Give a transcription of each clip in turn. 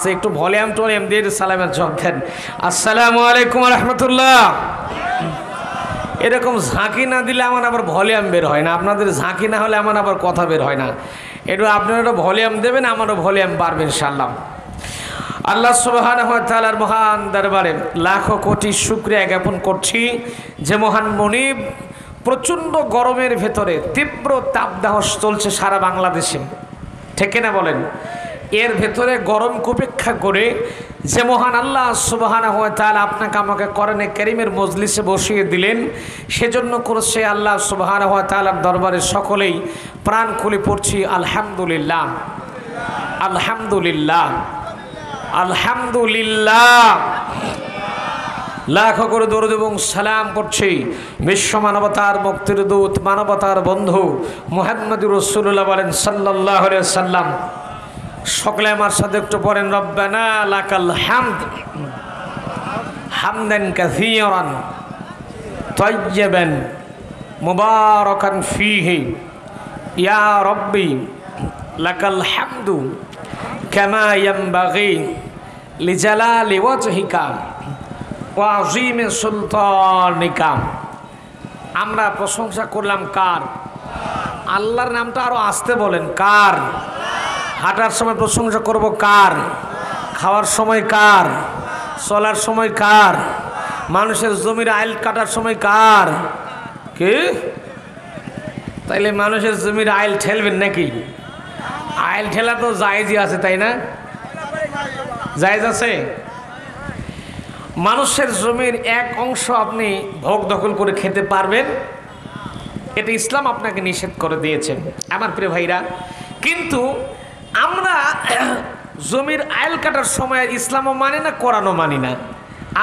একটু ভলিউম টলিউম দিয়ে সালামের জব দেন। আসসালামু আলাইকুম রহমতুল্লাহ। এরকম ঝাঁকি না দিলে আমার আবার ভলিউম বের হয় না, আপনাদের ঝাঁকি না হলে আমার আবার কথা বের হয় না। একটু আপনারা ভলিউম দেবেন, আমারও ভলিউম বাড়বে ইনশাআল্লাহ। আল্লাহ সুবহানাহু ওয়া তাআলার মহান দরবারে লাখো কোটি শুকরিয়া জ্ঞাপন করছি যে মহান মনিব প্রচণ্ড গরমের ভেতরে তীব্র তাপদাহ চলছে সারা বাংলাদেশে, ঠিক না বলেন? এর ভেতরে গরমকে উপেক্ষা করে যে মহান আল্লাহ সুবহানাহু ওয়া তাআলা আপনাকে আমাকে কোরআনে কারীমের মজলিসে বসিয়ে দিলেন, সেজন্য করেছে আল্লাহ সুবহানাহু ওয়া তাআলার দরবারে সকলেই প্রাণ খুলে পড়ছি আলহামদুলিল্লাহ, আলহামদুলিল্লাহ, আলহামদুলিল্লাহ। লাখো করে দরুদ এবং সালাম করছি বিশ্ব মানবতার মুক্তির দূত, মানবতার বন্ধু মুহাম্মদুর রাসূলুল্লাহ বলেন সাল্লাল্লাহু আলাইহি ওয়াসাল্লাম। সকলে আমার সাথে একটু পড়েন, রব্বানা লাকাল হামদ হামদান কাসীরান তাইয়্যিবান মুবারাকান ফীহি ইয়া রব্বি লাকাল হামদু কামা ইয়ানবাগি লিজালালি ওয়াজহিকা ওয়া আযীমি সুলতানিকা। আমরা প্রশংসা করলাম কার? আল্লাহর নামটা আরো আসতে বলেন, কার? হাঁটার সময় প্রশংসা করব কার? খাওয়ার সময় কার? চলার সময় কার? মানুষের জমির আইল কাটার সময় কার? কি তাইলে মানুষের জমির আইল ঠেলবেন নাকি? আইল ঠেলা তো জায়েজই আছে, তাই না? জায়েজ আছে। মানুষের জমির এক অংশ আপনি ভোগ দখল করে খেতে পারবেন, এটা ইসলাম আপনাকে নিষেধ করে দিয়েছেন আমার প্রিয় ভাইরা। কিন্তু আমরা জমির আইল কাটার সময় ইসলামও মানি না, কোরআনও মানি না।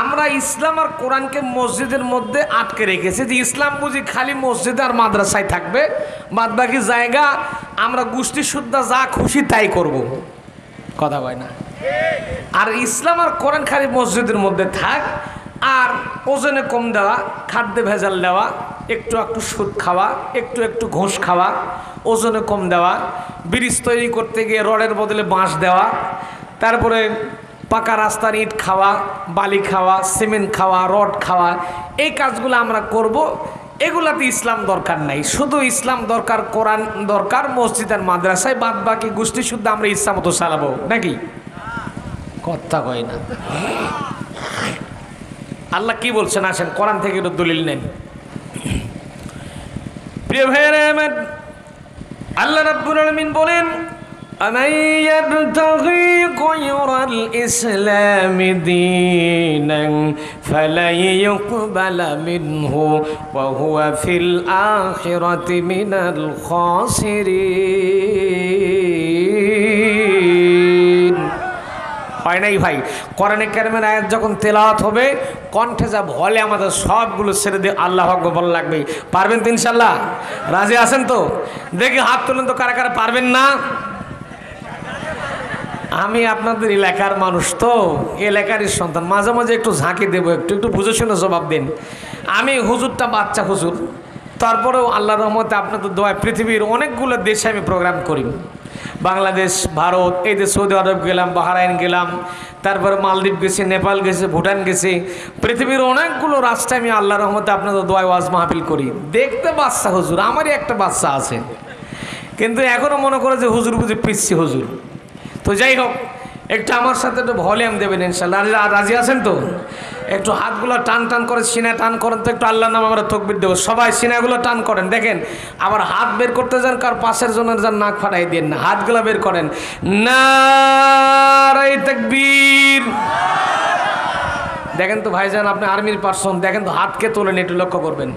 আমরা ইসলাম আর কোরআনকে মসজিদের মধ্যে আটকে রেখেছি যে ইসলাম বুঝি খালি মসজিদে আর মাদ্রাসায় থাকবে, বাদ বাকি জায়গা আমরা গোষ্ঠী শুদ্ধা যা খুশি তাই করব। কথা কয় না? আর ইসলাম আর কোরআন খালি মসজিদের মধ্যে থাক, আর ওজনে কম দেওয়া, খাদ্যে ভেজাল দেওয়া, একটু একটু সুদ খাওয়া, একটু একটু ঘুষ খাওয়া, ওজনে কম দেওয়া, ব্রিজ তৈরি করতে গিয়ে রডের বদলে বাঁশ দেওয়া, তারপরে পাকা রাস্তার ইট খাওয়া, বালি খাওয়া, সিমেন্ট খাওয়া, রড খাওয়া, এই কাজগুলো আমরা করব। এগুলাতে ইসলাম দরকার নাই, শুধু ইসলাম দরকার, কোরআন দরকার, মসজিদ আর মাদ্রাসায়, বাদ বাকি গোষ্ঠী শুদ্ধ আমরা ইচ্ছা মতো চালাবো নাকি? কথা কয় না। আল্লাহ কি বলছেন আসেন কোরআন থেকে একটু দলিল নেন। প্রিয় ভাইয়েরা আমার, আল্লাহ রাব্বুল আলামিন বলেন আমান ইয়াবতাগি গায়রাল ইসলামি দীনান ফালাই ইউকবালা মিনহু ওয়া হুয়া ফিল আখিরাতি মিনাল খাসিরিন। হয় নাই ভাই? কোরআনে কারিমের আয়াত যখন তেলাওয়াত হবে কণ্ঠে যা ভলে আমাদের সবগুলো ছেড়ে দিয়ে আল্লাহু আকবার বলা লাগবে। পারবেন তো ইনশাআল্লাহ? রাজি আছেন তো? দেখি হাত তুলেন তো কারা কারা পারবেন না। আমি আপনাদের এলাকার মানুষ তো, এলাকারই সন্তান, মাঝে মাঝে একটু ঝাঁকি দেবো, একটু একটু বুঝে শুনে জবাব দিন। আমি হুজুরটা বাচ্চা হুজুর, তারপরেও আল্লাহর রহমতে আপনাদের দোয়ায় পৃথিবীর অনেকগুলো দেশে আমি প্রোগ্রাম করি। বাংলাদেশ, ভারত, এই যে সৌদি আরব গেলাম, বাহরাইন গেলাম, তারপরে মালদ্বীপ গেছি, নেপাল গেছি, ভুটান গেছি, পৃথিবীর অনেকগুলো রাষ্ট্রে আমি আল্লাহর রহমতে আপনাদের দোয়ায় ওয়াজ মাহফিল করি। দেখতে বাচ্চা হুজুর, আমারই একটা বাচ্চা আছে, কিন্তু এখনও মনে করে যে হুজুর বুঝি পিচ্ছি হুজুর। তো যাই হোক, একটু আমার সাথে একটু ভলিউম দেবেন ইনশাআল্লাহ। রাজি আছেন তো? একটু হাতগুলো টান টান করে সিনা টান করেন তো, একটু আল্লাহর নাম আমরা তাকবীর দেবো। সবাই সিনাগুলো টান করেন, দেখেন আবার হাত বের করতে যান, কার পাশের জনের যান নাক ফাটাই দেন না, হাতগুলো বের করেন। নারে তাকবীর। দেখেন তো ভাইজান, আপনি আর্মির পারসন, দেখেন তো হাতকে তোলেন, একটু লক্ষ্য করবেন।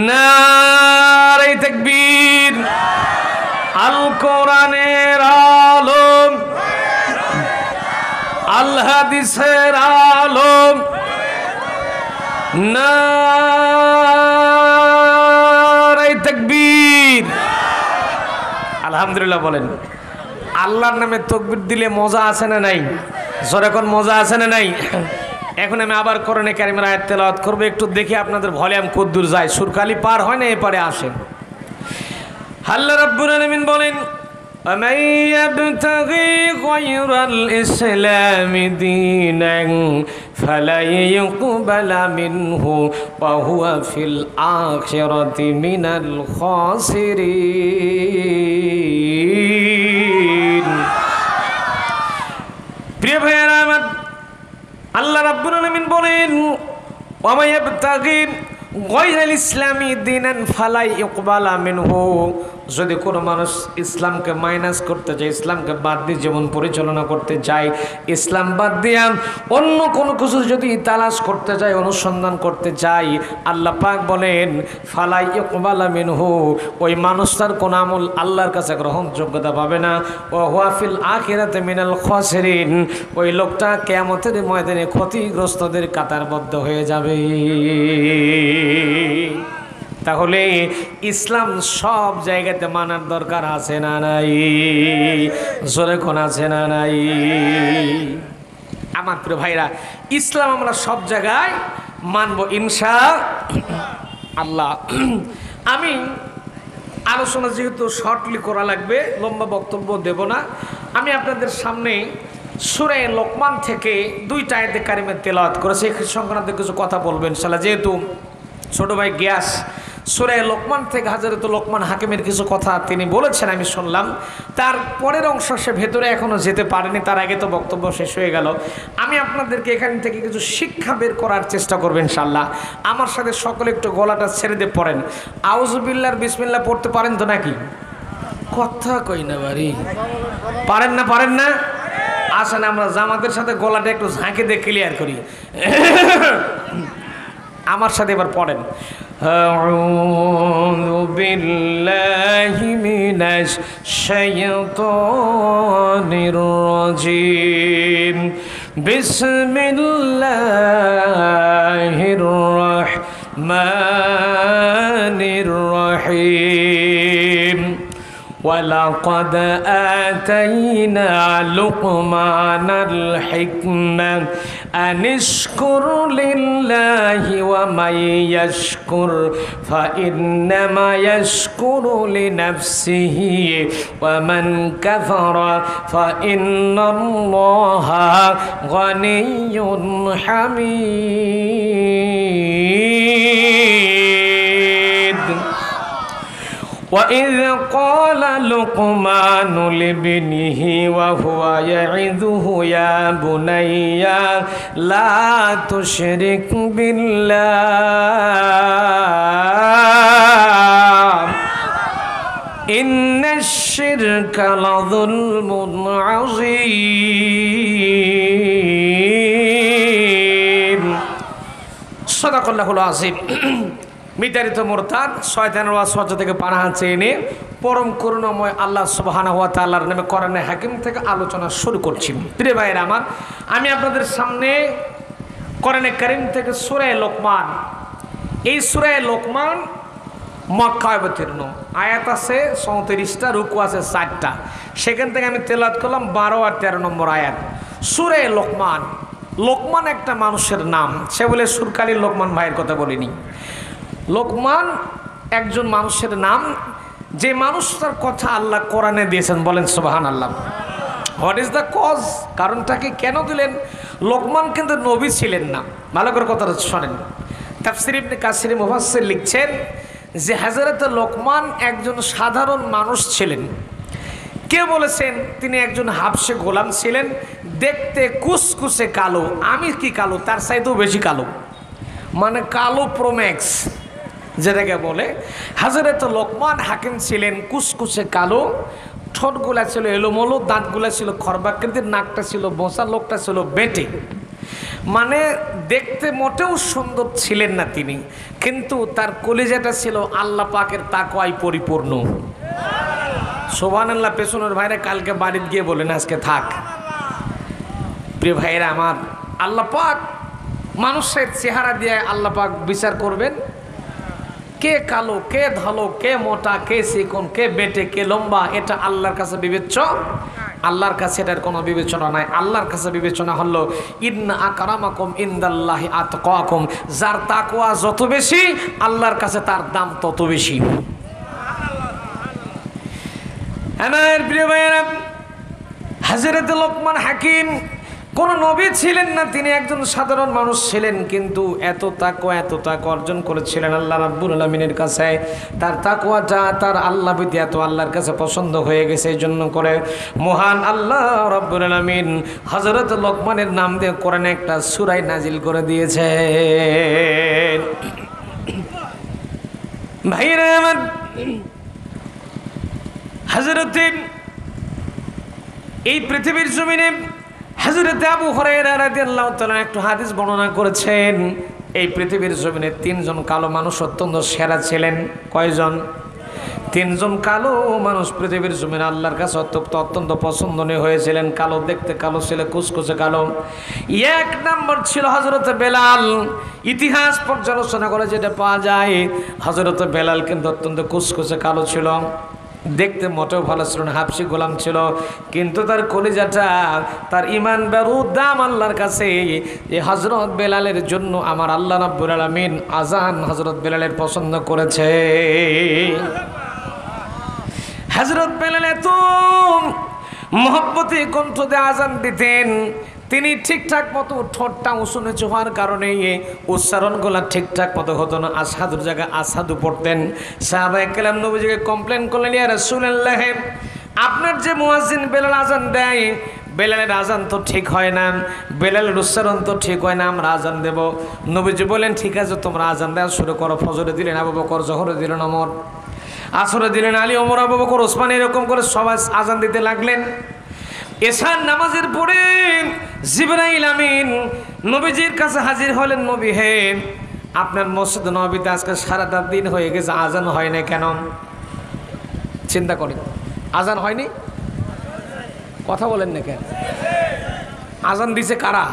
নারে তাকবীর। আল কোরআনের আলম, আল হাদিসের আলম, নারে তাকবীর। আলহামদুলিল্লাহ বলেন। আল্লাহর নামে তাকবীর দিলে মজা আছে না নাই? জোরে কোন মজা আছে না নাই? এখন আমি আবার কোরআনে কারিমের আয়াত তেলাওয়াত করব, একটু দেখি আপনাদের ভলিউম কতদূর যায়। সুরকালি পার হয় না, এপারে আসেন। আল্লাহ রাব্বুল আলামিন বলেন ومن يبتغي غير الإسلام دينا فلن يقبل منه وهو في الآخرة من الخاسرين প্রিয় ভাইয়েরা আমার, আল্লাহ রাব্বুল আলামিন বলেন ওয়া ইয়াবতাগি গায়রাল ইসলামি দীনান ফালা ইউকবালা মিনহু, যদি কোনো মানুষ ইসলামকে মাইনাস করতে চায়, ইসলামকে বাদ দিয়ে জীবন পরিচালনা করতে চায়, ইসলাম বাদ দিয়ে অন্য কোনো কিছু যদি তালাশ করতে চায়, অনুসন্ধান করতে চায়, আল্লাহ পাক বলেন ফালা ইউকবালা মিনহু, ওই মানুষটার কোনো আমল আল্লাহর কাছে গ্রহণযোগ্যতা পাবে না। ওয়া হুয়া ফিল আখিরাতি মিনাল খাসিরিন, ওই লোকটা কিয়ামতের ময়দানে ক্ষতিগ্রস্তদের কাতারবদ্ধ হয়ে যাবে। তাহলে ইসলাম সব জায়গাতে মানার দরকার আছে না নাই? জোরে কোন আছে না নাই? আমার প্রিয় ভাইরা, ইসলাম আমরা সব জায়গায় মানব ইনশাআল্লাহ। আমি আলোচনা যেহেতু শর্টলি করা লাগবে, লম্বা বক্তব্য দেব না, আমি আপনাদের সামনে সূরা লোকমান থেকে 2টা আয়াতে কারিমে তেলাওয়াত করেছি। এই সংক্রান্ত কিছু কথা বলবেন ইনশাআল্লাহ। যেহেতু ছোট ভাই গিয়াস সূরা লোকমান থেকে হযরত লোকমান হাকিমের কিছু কথা তিনি বলেছেন, আমি শুনলাম। তার পরের অংশ সে ভেতরে এখনো যেতে পারেনি, তার আগে তো বক্তব্য শেষ হয়ে গেল। আমি আপনাদেরকে এখান থেকে কিছু শিক্ষা বের করার চেষ্টা করব ইনশাআল্লাহ। আমার সাথে সকলে একটু গলাটা ছেড়ে দিয়ে পড়েন। আউযুবিল্লাহ বিসমিল্লাহ পড়তে পারেন তো নাকি? কথা কই না বাড়ি, পারেন না? পারেন না? আসেন আমরা জামাতের সাথে গলাটা একটু ঝাঁকে দিয়ে ক্লিয়ার করি। আমার সাথে এবার পড়েন। আউযু বিল্লাহি মিনাশ শাইতানির রাজিম। বিসমিল্লাহির রাহমানির রহিম। ولقد آتينا لقمان الحكمة أن اشكر لله ومن يشكر فإنما يشكر لنفسه ومن كفر فإن الله غني حميد وإذ قال لقمان لابنه وهو يعظه يا بني لا تشرك بالله إن الشرك لظلم عظيم صدق الله العظيم। বিতাড়িত মুরতাদ শয়তানের ওয়াসওয়াসা থেকে পানাহ চেয়ে নিয়ে পরম করুণাময় আল্লাহ সুবহানাহু ওয়া তাআলার নামে কোরআনে হাকিম থেকে আলোচনা শুরু করছি। প্রিয় ভাইরা আমার, আমি আপনাদের সামনে কোরআনে কারীম থেকে সূরা লোকমান, এই সূরা লোকমান মক্কায় অবতীর্ণ, আয়াত আছে 34টা, রুকু আছে 4টা। সেখান থেকে আমি তেলাওয়াত করলাম 12 আর 13 নম্বর আয়াত। সূরা লোকমান, লোকমান একটা মানুষের নাম, সে বলে সুরকালী লোকমান ভাইয়ের কথা বলিনি। লোকমান একজন মানুষের নাম, যে মানুষটার কথা আল্লাহ কোরআনে দিয়েছেন। বলেন সুবহানাল্লাহ। What is the cause? কারণটাকে কেন দিলেন? লোকমান কিন্তু নবী ছিলেন না। ভালো করে কথাটা শোনেন। তাফসীর ইবনে কাসির মুফাসসির লিখছেন যে হযরত লোকমান একজন সাধারণ মানুষ ছিলেন। কে বলেছেন? তিনি একজন হাবশে গোলাম ছিলেন, দেখতে কুসকুসে কালো। আমি কি কালো? তার চাইতেও বেশি কালো, মানে কালো প্রোম্যাক্স যেটাকে বলে। হযরত লোকমান হাকিম ছিলেন, কুসকুসে কালো, ঠোঁটগুলা ছিল এলোমেলো, দাঁতগুলা ছিল খর্বাকৃতির, নাকটা ছিল বোঁচা, লোকটা ছিল বেঁটে, মানে দেখতে মোটেও সুন্দর ছিলেন না তিনি। কিন্তু তার কলিজাটা ছিল আল্লাহ পাকের তাকওয়ায় পরিপূর্ণ। সুবহানাল্লাহ। পেছনের ভাইরা কালকে বাড়িতে গিয়ে বলেন আজকে থাক। প্রিয় ভাইরা আমার, আল্লাহ পাক মানুষের চেহারা দিয়ে আল্লাহ পাক বিচার করবেন। কে কালো, কে ধলো, কে মোটা, কে চিকন, কে বেটে, কে লম্বা, এটা আল্লাহর কাছে বিবেচ্য। আল্লাহর কাছে এটার কোনো বিবেচনা নাই। আল্লাহর কাছে বিবেচনা হলো ইন্না আকরামাকুম ইনদাল্লাহি আতকাকুম, যার তাকওয়া যত বেশি আল্লাহর কাছে তার দাম তত বেশি। আমার প্রিয় ভাইয়েরা, হযরত লোকমান হাকিম কোন নবী ছিলেন না, তিনি একজন সাধারণ মানুষ ছিলেন, কিন্তু এত তাকওয়া অর্জন করেছিলেন আল্লাহ রাব্বুল আলামিনের কাছে। তার তাকওয়াটা, তার আল্লাহ ভীতি এত আল্লাহর কাছে পছন্দ হয়ে গেছে, এই জন্য করে মহান আল্লাহ রাব্বুল আলামিন হযরত লোকমানের নাম দিয়ে কোরআনে একটা সূরা নাজিল করে দিয়েছে। ভাইরা আমার, হযরত এই পৃথিবীর জমিনে হযরত আবু হুরায়রা রাদিয়াল্লাহু তাআলা একটু হাদিস বর্ণনা করেছেন। এই পৃথিবীর জমিনে 3 জন কালো মানুষ অত্যন্ত সেরা ছিলেন। কয়জন? 3 জন কালো মানুষ পৃথিবীর জমিনে আল্লাহর কাছে অত্যন্ত পছন্দনীয় হয়েছিলেন। কালো, দেখতে কালো ছিল, কুচকুচে কালো। 1 নম্বর ছিল হযরত বেলাল। ইতিহাস পর্যালোচনা করে যেটা পাওয়া যায়, হযরত বেলাল কিন্তু অত্যন্ত কুচকুচে কালো ছিল, দেখতে মোটেও ভালো ছিল না, হাবশি গোলাম ছিল, কিন্তু তার কলিজাটা, তার ইমান বেরুদ দাম আল্লাহর কাছে। এই হযরত বেলালের জন্য আমার আল্লাহ রাব্বুল আলামিন আজান হযরত বেলালের পছন্দ করেছে। হযরত বেলাল এত মহব্বতে কণ্ঠ দিয়ে আজান দিতেন, তিনি ঠিকঠাক মতো ঠোঁটটা উঁচু নিচু হওয়ার কারণে উচ্চারণগুলো ঠিকঠাক মতো হতো না, আসাদুর জায়গায় আসাদু পড়তেন। সাহাবায়ে কেরাম নবীজিকে কমপ্লেন করলেন, ইয়া রাসূলুল্লাহ, আপনার যে মুয়াজ্জিন বেলাল আজান দেয়, বেলালের আজান তো ঠিক হয় না, বেলালের উচ্চারণ তো ঠিক হয় না, আমরা আজান দেব। নবীজি বলেন, ঠিক আছে, তোমরা আজান দেওয়া শুরু করো। ফজরে দিলেন আবু বকর, জোহরে দিলেন ওমর, আসরে দিলেন আলী, ওমর, আবু বকর, ওসমান, এরকম করে সবাই আজান দিতে লাগলেন। এশার নামাজের পরে জিবরাইল আমিন নবীজির কাছে হাজির হলেন। নবী হে, আপনার মসজিদ নববীতে আজকে সারাটা দিন হয়ে গেছে, আজান হয় না কেন? চিন্তা করেন, আজান হয়নি, কথা বলেন না কেন? আজান দিছে কারা?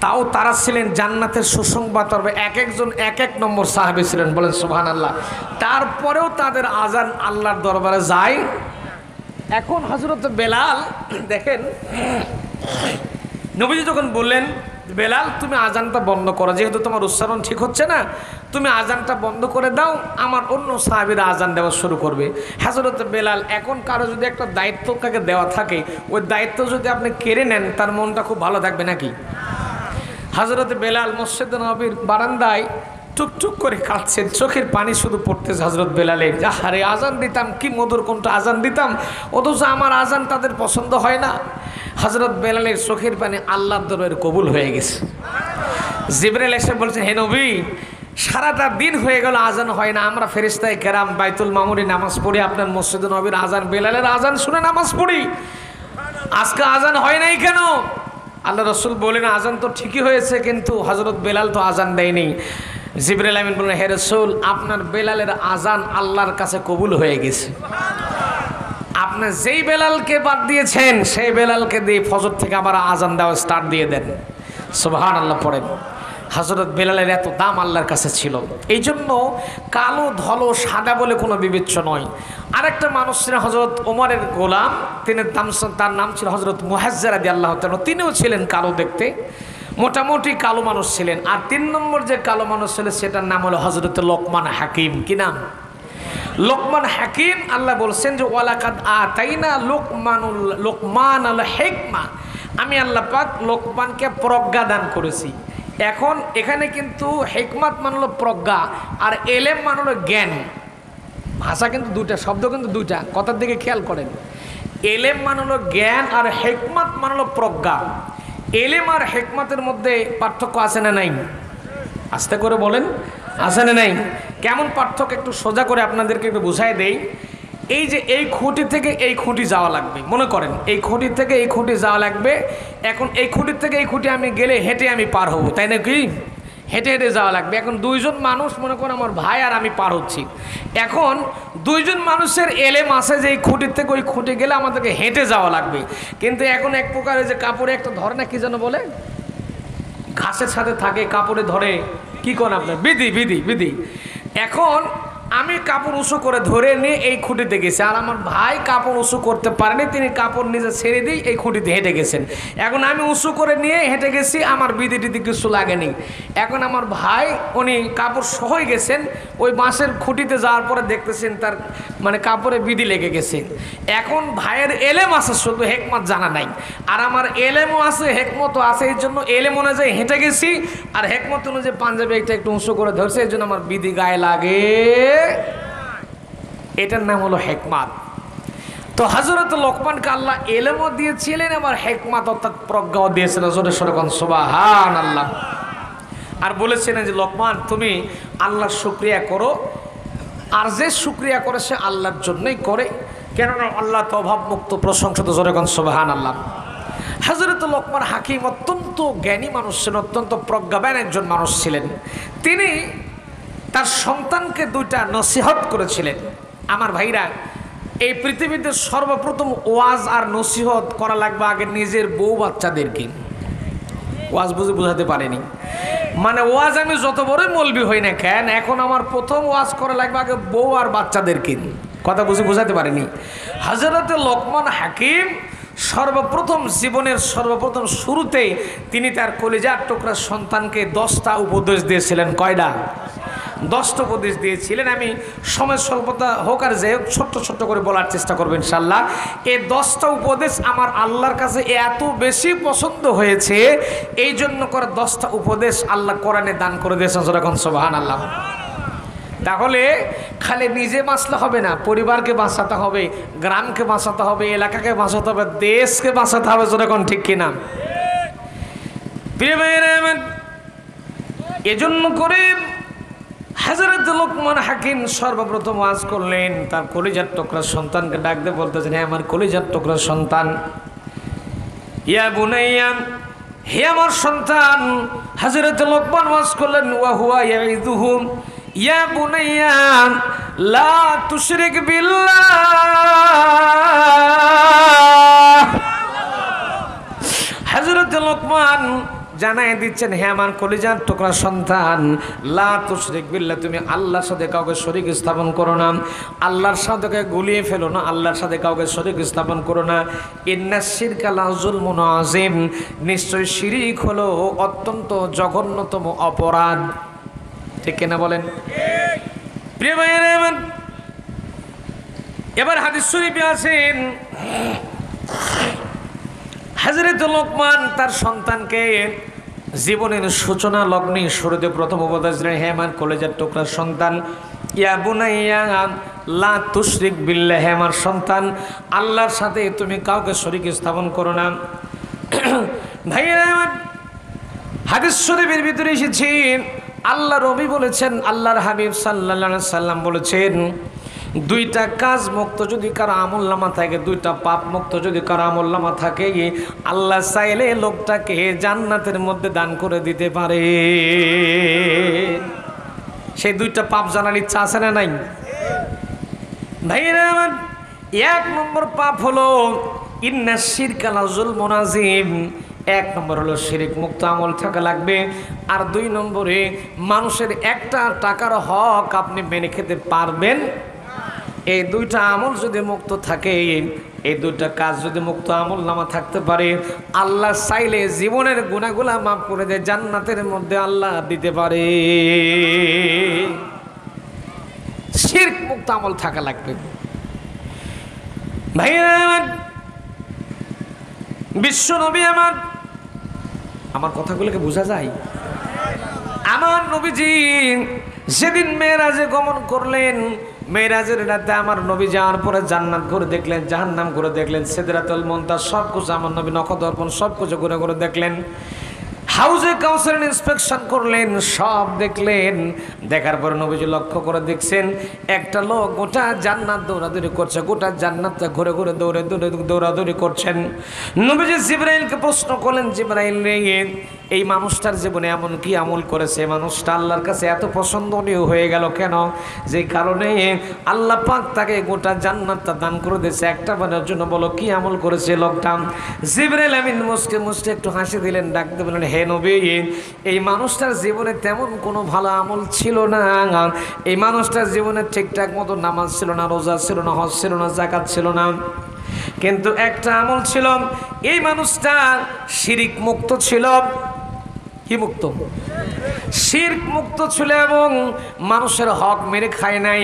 তাও তারা ছিলেন জান্নাতের সুসংবাদ, এক একজন এক এক নম্বর সাহাবী ছিলেন, বলেন সুবহানাল্লাহ। তারপরেও তাদের আজান আল্লাহর দরবারে যায়। এখন হযরত বেলাল দেখেন, নবীজি যখন বললেন, বেলাল তুমি আজানটা বন্ধ করো, যেহেতু তোমার উচ্চারণ ঠিক হচ্ছে না, তুমি আজানটা বন্ধ করে দাও, আমার অন্য সাহাবীরা আজান দেওয়া শুরু করবে। হযরত বেলাল, এখন কারো যদি একটা দায়িত্ব কাকে দেওয়া থাকে, ওই দায়িত্ব যদি আপনি কেড়ে নেন, তার মনটা খুব ভালো থাকবে নাকি? হযরত বেলাল মসজিদ নববীর বারান্দায় টুকটুক করে কাঁদছেন, চোখের পানি শুধু পড়তেছে হযরত বেলালের। আরে আজান দিতাম, কি মধুর কোনটা আজান দিতাম, অথচ আমার আজান তাদের পছন্দ হয় না। হযরত বেলালের চোখের পানি আল্লাহর দরবারে কবুল হয়ে গেছে। জিবরাইল এসে বলছেন, হে নবী, সারাটা দিন হয়ে গেল আজান হয় না, আমরা ফেরেশতায়ে কেরাম বাইতুল মামুরে নামাজ পড়ি, আপনার মসজিদ নববীর আজান, বেলালের আজান শুনে নামাজ পড়ি, আজকে আজান হয় নাই কেন? আল্লাহ রাসূল বলেন, আজান তো ঠিকই হয়েছে, কিন্তু হযরত বেলাল তো আজান দেয়নি। জিবরাইল আমিন বললেন, হে রাসূল, আপনার বেলালের আজান আল্লাহর কাছে কবুল হয়ে গেছে। আপনি যেই বেলালকে বাদ দিয়েছেন, সেই বেলালকে দিয়ে ফজর থেকে আবার আজান দেওয়া স্টার্ট দিয়ে দেন। সুবহানাল্লাহ পড়েন। হযরত বেলালের এত দাম আল্লাহর কাছে ছিল, এই জন্য কালো ধলো সাদা বলে কোনো বিবেচ্য নয়। আরেকটা মানুষ ছিলেন হযরত ওমরের গোলাম, তার নাম ছিল হযরত মুহাজ্জির রাদিয়াল্লাহু তাআলা, তিনিও ছিলেন কালো দেখতে, মোটামুটি কালো মানুষ ছিলেন। আর 3 নম্বর যে কালো মানুষ ছিল, সেটার নাম হলো হযরত লোকমান হাকিম। কি নাম? লোকমান হাকিম। আল্লাহ বলছেন যে ওয়ালাকাদ আতাইনা লোকমান আল হিকমা, আমি আল্লাহ পাক লোকমানকে প্রজ্ঞা দান করেছি। এখন এখানে কিন্তু হিকমত মানে হলো প্রজ্ঞা, আর এলেম মানে হলো জ্ঞান। ভাষা কিন্তু দুইটা, শব্দ কিন্তু দুইটা, কথার দিকে খেয়াল করেন। এলেম মানে হলো জ্ঞান, আর হিকমত মানে হলো প্রজ্ঞা। এলেম আর হিকমতের মধ্যে পার্থক্য আছে না নাই? আস্তে করে বলেন, আছে না নাই? কেমন পার্থক্য একটু সোজা করে আপনাদেরকে একটু বুঝাই দেই। এই যে এই খুঁটি থেকে এই খুঁটি যাওয়া লাগবে, মনে করেন এই খুঁটি থেকে এই খুঁটি যাওয়া লাগবে। এখন এই খুঁটির থেকে এই খুঁটি আমি গেলে হেঁটে আমি পার হব, তাই না? কি হেঁটে হেঁটে যাওয়া লাগবে। এখন 2 জন মানুষ, মনে করেন আমার ভাই আর আমি পার হচ্ছি। এখন 2 জন মানুষের এলেম আছে যে এই খুঁটির থেকে ওই খুঁটি গেলে আমাদেরকে হেঁটে যাওয়া লাগবে। কিন্তু এখন এক প্রকারের যে কাপড়ে একটা ধরে না, কি যেন বলে, ঘাসের সাথে থাকে, কাপড়ে ধরে, কি করেন আপনার, বিধি বিধি বিধি। এখন আমি কাপড় উঁচু করে ধরে নিয়ে এই খুঁটিতে গেছি, আর আমার ভাই কাপড় উঁচু করতে পারেনি, তিনি কাপড় নিজে ছেড়ে দিয়ে এই খুঁটিতে হেঁটে গেছেন। এখন আমি উঁচু করে নিয়ে হেঁটে গেছি, আমার বিধি টিধি কিছু লাগেনি। এখন আমার ভাই উনি কাপড় সহই গেছেন, ওই বাঁশের খুঁটিতে যাওয়ার পরে দেখতেছেন তার মানে কাপড়ে বিধি লেগে গেছে। এখন ভাইয়ের এলেম আছে, শুধু হেকমত জানা নাই। আর আমার এলেমও আছে, হেকমতও আছে, এই জন্য এলেম অনুযায়ী হেঁটে গেছি, আর হেকমত অনুযায়ী পাঞ্জাবি একটা একটু উঁচু করে ধরছে, এই জন্য আমার বিধি গায়ে লাগে। এটার নাম হলো হেকমত। তো হযরত লোকমানকে আল্লাহ এলেমও দিয়েছিলেন, আবার হেকমত অর্থাৎ প্রজ্ঞাও দিয়েছিলেন। জোরে সোরে কোন সুবহানাল্লাহ। আর বলেছিলেন যে লোকমান, তুমি আল্লাহর শুকরিয়া করো, আর যে শুকরিয়া করে সে আল্লাহর জন্যই করে, কেননা আল্লাহ তো অভাবমুক্ত, প্রশংসিত। জোরে কোন সুবহানাল্লাহ। হযরত লোকমান হাকিম অত্যন্ত জ্ঞানী মানুষ ছিলেন, অত্যন্ত প্রজ্ঞাবান একজন মানুষ ছিলেন। তিনি তার সন্তানকে দুইটা নসিহত করেছিলেন। আমার ভাইরা, এই পৃথিবীতে সর্বপ্রথম ওয়াজ আর নসিহত করা লাগবে আগে নিজের বউ বাচ্চাদেরকে। ওয়াজ বুঝে বোঝাতে পারেনি, মানে ওয়াজ আমি যত বড়ই মৌলবি হই না কেন, এখন আমার প্রথম ওয়াজ করা লাগবে আগে বউ আর বাচ্চাদেরকে। কথা বুঝে বোঝাতে পারেনি। হযরত লোকমান হাকিম সর্বপ্রথম জীবনের সর্বপ্রথম শুরুতেই তিনি তার কলিজার টুকরা সন্তানকে 10টা উপদেশ দিয়েছিলেন। কয়টা? 10টা উপদেশ দিয়েছিলেন। আমি সময় স্বল্পতা হোক আর যাই হোক ছোট্ট ছোট্ট করে বলার চেষ্টা করবো ইনশাল্লাহ। এই 10টা উপদেশ আমার আল্লাহর কাছে এত বেশি পছন্দ হয়েছে, এই জন্য করে 10টা উপদেশ আল্লাহ কোরআনে দান করে দিয়েছেন। যখন সুবহানাল্লাহ। তাহলে খালি নিজে বাঁচলে হবে না, পরিবারকে বাঁচাতে হবে, গ্রামকে বাঁচাতে হবে, এলাকাকে বাঁচাতে হবে, দেশকে বাঁচাতে হবে। যখন ঠিক কিনা? প্রিয় ভাইরা, এজন্য করে হযরত লোকমান হাকিম সর্বপ্রথম ওয়াজ করলেন, তার কলিজার টুকরা সন্তানকে ডাক দিয়ে বলতেছেন, হে আমার কলিজার টুকরা সন্তান, ইয়া বুনাইয়া, হে আমার সন্তান। হযরত লোকমান ওয়াজ করলেন, ওয়া হুয়া ইয়াইযুহুম, ইয়া বুনাইয়া লা তুশরিক বিল্লাহ। হযরত লোকমান জানাই দিচ্ছেন, হে আমার কলিজার টুকরা সন্তান, লা তুশরিক বিল্লাহ, তুমি আল্লাহর সাথে কাউকে শরীক স্থাপন করো না, আল্লাহর সাথে গুলিয়ে ফেলো না, আল্লাহর সাথে কাউকে শরীক স্থাপন করো না। ইন্নাশ শিরকা লাযুলমুন আযীম, নিশ্চয় শিরিক হলো অত্যন্ত জঘন্যতম অপরাধ। ঠিক কিনা বলেন? প্রিয় ভাইরা, এবার হাদিস শরীফে আছেন, হযরত লোকমান তার সন্তানকে জীবনের সূচনা লগ্নে শুরুতে প্রথম উপদেশ দিলেন, হে আমার কলেজের টুকরা সন্তান, ইয়া বুনাইয়া লা তুশরিক বিল্লাহ, হে আমার সন্তান, আল্লাহর সাথে তুমি কাউকে শরীক স্থাপন করো না। ভাইয়েরা, হাদিস শরীফের ভিতরে এসেছে, আল্লাহর নবী বলেছেন, আল্লাহর হাবিব সাল্লাল্লাহু আলাইহি সাল্লাম বলেছেন, দুইটা কাজ মুক্ত যদি কারো আমলনামা থাকে, দুইটা পাপ মুক্ত যদি কারো আমলনামা থাকে, আল্লাহ চাইলে লোকটাকে জান্নাতের মধ্যে দান করে দিতে পারে। সেই দুইটা পাপ জানার ইচ্ছা আছে না নাই? ভাইরা আমার, 1 নম্বর পাপ হলো ইন্নাশ শিরকা লাযুলমুন আযীম। 1 নম্বর হলো শিরিক মুক্ত আমল থাকা লাগবে। আর 2 নম্বরে মানুষের একটা টাকার হক আপনি মেনে খেতে পারবেন। এই দুইটা আমল যদি মুক্ত থাকে, এই দুইটা কাজ যদি মুক্ত আমল নামা থাকতে পারে, আল্লাহ চাইলে জীবনের গুনাহগুলো মাফ করে দিয়ে জান্নাতের মধ্যে আল্লাহ দিতে পারে। শিরক মুক্ত আমল থাকা লাগবে। ভাইরা আমার, বিশ্ব নবী আমার কথাগুলোকে বোঝা যায়? আমার নবীজি সেদিন মেরাজে গমন করলেন, মেরাজের রাতে আমার নবী যাওয়ার পরে জান্নাত ঘুরে দেখলেন, জাহান্নাম ঘুরে দেখলেন, সিদরাতুল মুনতাহা সব কিছু আমার নবী নখদর্পণ সব কিছু ঘুরে ঘুরে দেখলেন, হাউজে কাউসারের ইন্সপেকশন করলেন, সব দেখলেন। দেখার পর নবীজি লক্ষ্য করে দেখছেন, একটা লোক গোটা জান্নাত দৌড়াদৌড়ি করছে, গোটা জান্নাতটা ঘুরে ঘুরে দৌড়াদৌড়ি করছেন। নবীজি জিবরাইলকে প্রশ্ন করলেন, জিবরাইল রে, এই মানুষটার জীবনে এমন কি আমল করেছে, মানুষটা আল্লাহর কাছে এত পছন্দনীয় হয়ে গেল কেন, যে কারণে আল্লাহ পাক তাকে গোটা জান্নাতটা দান করে দিয়েছে, একটা বারের জন্য বলো কি আমল করেছে লোকটা? জিবরাইল আমিন মুসকে একটু হাসি দিলেন, ডাকতে বললেন, হে নবী, এই মানুষটার জীবনে তেমন কোনো ভালো আমল ছিল না, এই মানুষটার জীবনে ঠিকঠাক মতো নামাজ ছিল না, রোজা ছিল না, হজ ছিল না, যাকাত ছিল না, কিন্তু একটা আমল ছিল, এই মানুষটা শিরিক মুক্ত ছিল। কি মুক্ত? শিরক মুক্ত ছিল এবং মানুষের হক মেরে খায় নাই।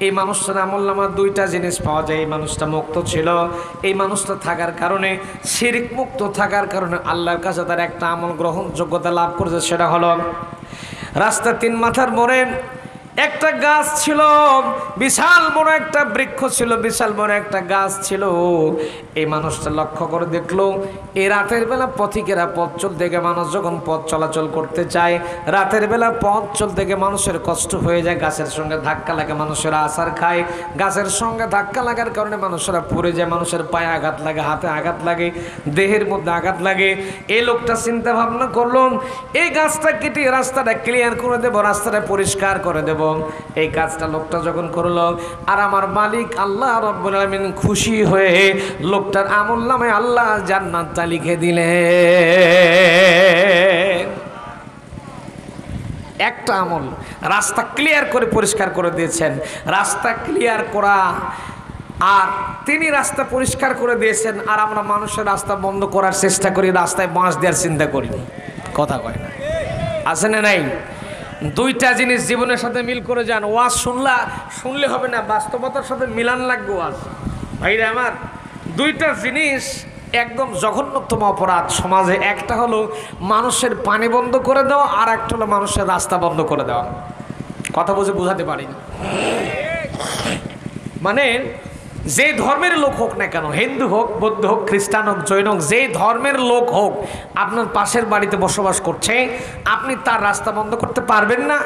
এই মানুষটার আমলনামায় দুইটা জিনিস পাওয়া যায়। এই মানুষটা মুক্ত ছিল, এই মানুষটা থাকার কারণে, শিরক মুক্ত থাকার কারণে আল্লাহর কাছে তার একটা আমল গ্রহণযোগ্যতা লাভ করেছে। সেটা হলো রাস্তা 3 মাথার মোড়ে একটা গাছ ছিল, বিশাল বড় একটা বৃক্ষ ছিল, বিশাল বড় একটা গাছ ছিল। এই মানুষটা লক্ষ্য করে দেখলো এই রাতের বেলা পথিকেরা পথ চলতে গিয়ে, মানুষ যখন পথ চলাচল করতে চায় রাতের বেলা পথ চলতে গিয়ে মানুষের কষ্ট হয়ে যায়, গাছের সঙ্গে ধাক্কা লাগে, মানুষেরা আছাড় খায়। গাছের সঙ্গে ধাক্কা লাগার কারণে মানুষেরা পড়ে যায়, মানুষের পায়ে আঘাত লাগে, হাতে আঘাত লাগে, দেহের মধ্যে আঘাত লাগে। এই লোকটা চিন্তা ভাবনা করলো এই গাছটা কেটে রাস্তাটা ক্লিয়ার করে দেব, রাস্তাটা পরিষ্কার করে দেব। এই কাজটা লোকটা যখন করলো, আর আমার মালিক আল্লাহ রাব্বুল আলামিন খুশি হয়ে লোকটার আমলনামায় আল্লাহ জান্নাতটা লিখে দিলেন। একটা আমল রাস্তা ক্লিয়ার করে পরিষ্কার করে দিয়েছেন। রাস্তা ক্লিয়ার করা, আর তিনি রাস্তা পরিষ্কার করে দিয়েছেন, আর আমরা মানুষের রাস্তা বন্ধ করার চেষ্টা করি, রাস্তায় বাঁশ দেওয়ার চিন্তা করি। কথা কয় না, আছে না নাই? দুইটা জিনিস জীবনের সাথে মিল করে যান। ওয়াজ শুনলে হবে না, বাস্তবতার সাথে মিলান লাগবে ওয়াজ। ভাইরা আমার, দুইটা জিনিস একদম জঘন্যতম অপরাধ সমাজে। একটা হলো মানুষের পানি বন্ধ করে দেওয়া, আর একটা হলো মানুষের রাস্তা বন্ধ করে দেওয়া। কথা বুঝে বোঝাতে পারিনি। মানে যে ধর্মের লোক হোক না কেন, হিন্দু হোক, বৌদ্ধ হোক, খ্রিস্টান হোক, জৈন হোক, যে ধর্মের লোক হোক, আপনার পাশের বাড়িতে বসবাস করছে, আপনি তার রাস্তা বন্ধ করতে পারবেন না,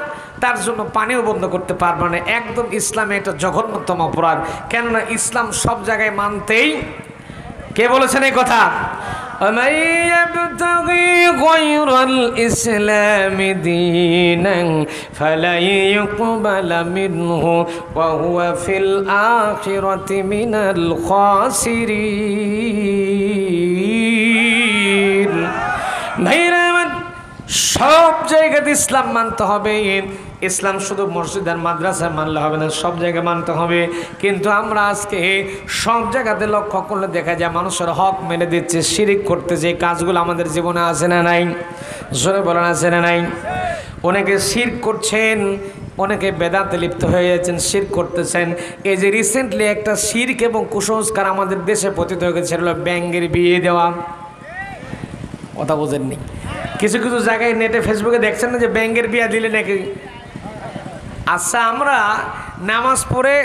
তার জন্য পানিও বন্ধ করতে পারবেন না। একদম ইসলামে এটা জঘন্যতম অপরাধ। কেননা ইসলাম সব জায়গায় মানতেই, কে বলেছেন এই কথা? ومن يبتغي غير الإسلام دينا فلن يقبل منه وهو في الآخرة من الخاسرين। ভাইরা আমার, সব জায়গাতে ইসলাম মানতে হবে। ইসলাম শুধু মসজিদ আর মাদ্রাসায় মানলে হবে না, সব জায়গায় মানতে হবে। কিন্তু আমরা আজকে সব জায়গাতে লক্ষ্য করলে দেখা যায় মানুষের হক মেনে দিচ্ছে, শিরিক করতে। যে কাজগুলো আমাদের জীবনে আছে না নাই? জোরে বলেন, আছে না নাই? অনেকে শিরক করছেন, অনেকে বেদাতে লিপ্ত হয়ে যাচ্ছেন, শিরক করতেছেন। এই যে রিসেন্টলি একটা শিরক এবং কুসংস্কার আমাদের দেশে পতিত হয়ে গেছে, সেটা হলো ব্যাঙের বিয়ে দেওয়া। কথা বোঝেননি? কিছু কিছু জায়গায় নেটে ফেসবুকে দেখছেন না যে ব্যাঙের বিয়ে দিলে নাকি। আচ্ছা, আমরা নামাজ পড়ে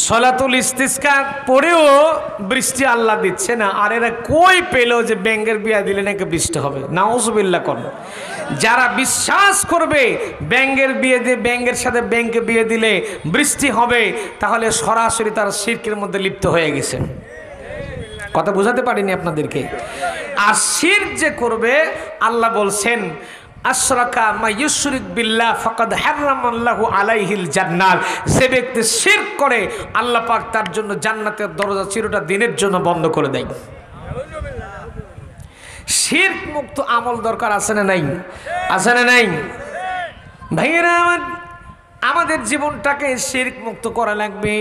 সলাতুল ইস্তিসকা পড়েও বৃষ্টি আল্লাহ দিচ্ছে না, আর এরা কই পেলো যে ব্যাঙের বিয়া দিলে নাকি বৃষ্টি হবে? নাউজুবিল্লাহ কর। যারা বিশ্বাস করবে ব্যাঙের বিয়ে দিয়ে, ব্যাঙের সাথে ব্যাঙকে বিয়ে দিলে বৃষ্টি হবে, তাহলে সরাসরি তার শিরকের মধ্যে লিপ্ত হয়ে গেছে। কথা বোঝাতে পারিনি আপনাদেরকে? আর শিরক যে করবে, আল্লাহ বলছেন আশরাকা মা ইউশরিক বিল্লাহ ফাকাদ হারামাল্লাহু আলাইহিল জান্নাত। যে ব্যক্তি শিরক করে, আল্লাহ পাক তার জন্য জান্নাতের দরজা চিরটা দিনের জন্য বন্ধ করে দেয়। শিরক মুক্ত আমল দরকার, আছে না নাই? আছে না নাই? ভাইয়েরা আমার, আমাদের জীবনটাকে শিরক মুক্ত করা লাগবে।